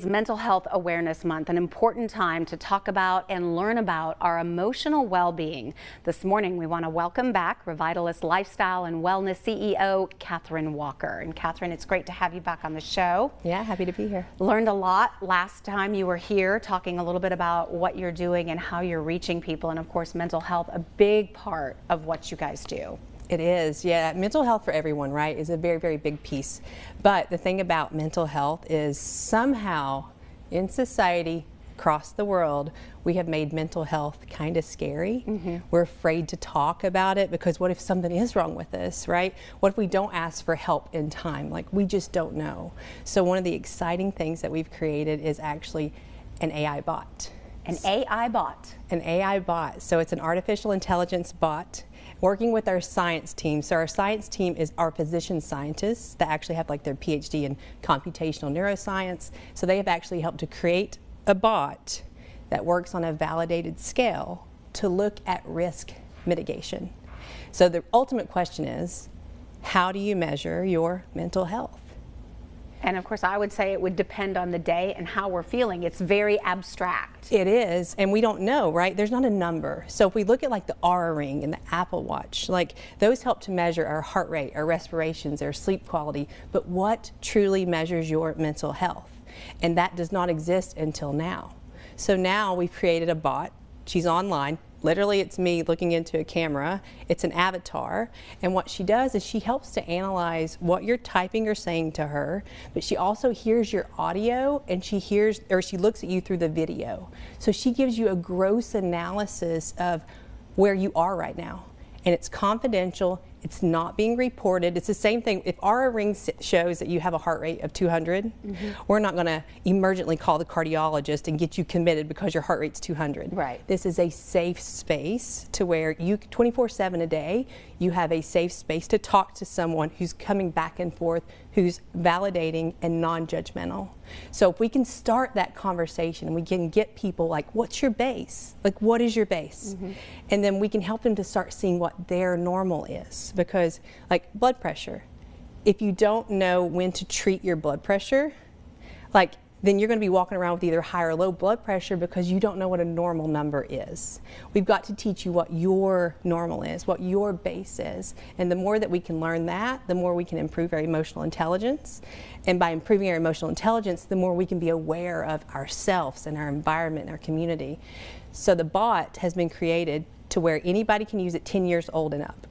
It's Mental Health Awareness Month, an important time to talk about and learn about our emotional well-being. This morning, we want to welcome back Revitalist Lifestyle and Wellness CEO, Kathryn Walker. And Kathryn, it's great to have you back on the show. Yeah, happy to be here. Learned a lot last time you were here, talking a little bit about what you're doing and how you're reaching people. And of course, mental health, a big part of what you guys do. It is, yeah. Mental health for everyone, right, is a very, very big piece. But the thing about mental health is somehow in society, across the world, we have made mental health kind of scary. We're afraid to talk about it because what if something is wrong with us, right? What if we don't ask for help in time? Like, we just don't know. So one of the exciting things that we've created is actually an AI bot. An AI bot? An AI bot. So it's an artificial intelligence bot working with our science team. So our science team is our physician scientists that actually have like their PhD in computational neuroscience. So they have actually helped to create a bot that works on a validated scale to look at risk mitigation. So the ultimate question is, how do you measure your mental health? And of course, I would say it would depend on the day and how we're feeling. It's very abstract. It is, and we don't know, right? There's not a number. So if we look at like the Aura Ring and the Apple Watch, like those help to measure our heart rate, our respirations, our sleep quality, but what truly measures your mental health? And that does not exist until now. So now we've created a bot. She's online. Literally, it's me looking into a camera. It's an avatar. And what she does is she helps to analyze what you're typing or saying to her, but she also hears your audio and she hears, or she looks at you through the video. So she gives you a gross analysis of where you are right now. And it's confidential. It's not being reported. It's the same thing. If our ring shows that you have a heart rate of 200, we're not going to emergently call the cardiologist and get you committed because your heart rate's 200. Right. This is a safe space to where you 24/7 a day, you have a safe space to talk to someone who's coming back and forth, who's validating and non-judgmental. So if we can start that conversation, we can get people like, what's your base? Like, what is your base? And then we can help them to start seeing what their normal is. Because like blood pressure, if you don't know when to treat your blood pressure, like then you're going to be walking around with either high or low blood pressure because you don't know what a normal number is. We've got to teach you what your normal is, what your base is. And the more that we can learn that, the more we can improve our emotional intelligence. And by improving our emotional intelligence, the more we can be aware of ourselves and our environment and our community. So the bot has been created to where anybody can use it 10 years old and up.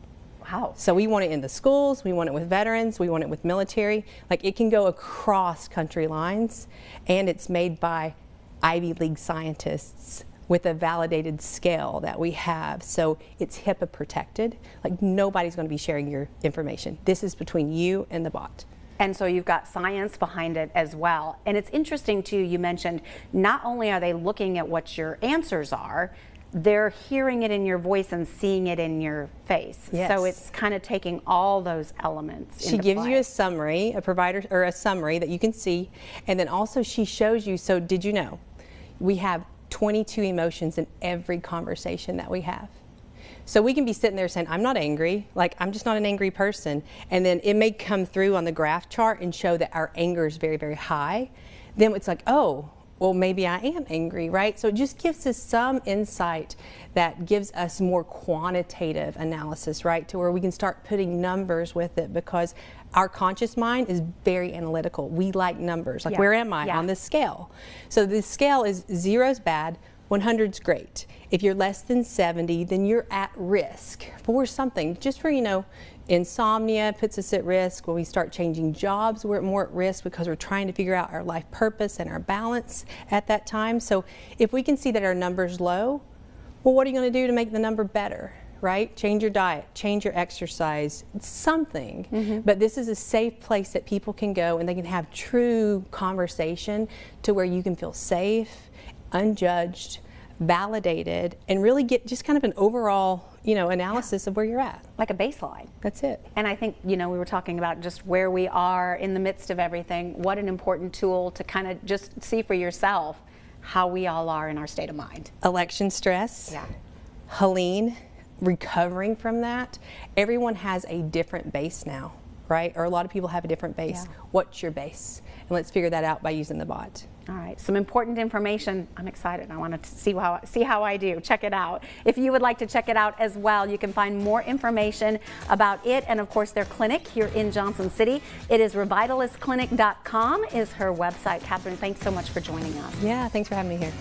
Wow. So we want it in the schools, we want it with veterans, we want it with military. Like, it can go across country lines, and it's made by Ivy League scientists with a validated scale that we have. So it's HIPAA protected. Like, nobody's going to be sharing your information. This is between you and the bot. And so you've got science behind it as well. And it's interesting too, you mentioned not only are they looking at what your answers are, they're hearing it in your voice and seeing it in your face. Yes. So it's kind of taking all those elements. She gives you a summary, a provider, or a summary that you can see, and then also she shows you, so did you know, we have 22 emotions in every conversation that we have. So we can be sitting there saying, I'm not angry, like I'm just not an angry person, and then it may come through on the graph chart and show that our anger is very, very high. Then it's like, oh, well, maybe I am angry, right? So it just gives us some insight that gives us more quantitative analysis, right? To where we can start putting numbers with it, because our conscious mind is very analytical. We like numbers, like where am I on this scale? So the scale is 0's bad, 100's great. If you're less than 70, then you're at risk for something, just for, you know, insomnia puts us at risk. When we start changing jobs, we're more at risk because we're trying to figure out our life purpose and our balance at that time. So if we can see that our number's low, well, what are you going to do to make the number better, right? Change your diet, change your exercise, something. But this is a safe place that people can go and they can have true conversation to where you can feel safe, unjudged, validated, and really get just kind of an overall, you know, analysis of where you're at. Like a baseline. That's it. And I think, you know, we were talking about just where we are in the midst of everything. What an important tool to kind of just see for yourself how we all are in our state of mind. Election stress. Yeah. Helene, recovering from that. Everyone has a different base now. right? Or a lot of people have a different base. Yeah. What's your base? And let's figure that out by using the bot. All right, some important information. I'm excited. I want to see how I do. Check it out. If you would like to check it out as well, you can find more information about it and, of course, their clinic here in Johnson City. It is revitalistclinic.com is her website. Kathryn, thanks so much for joining us. Yeah, thanks for having me here.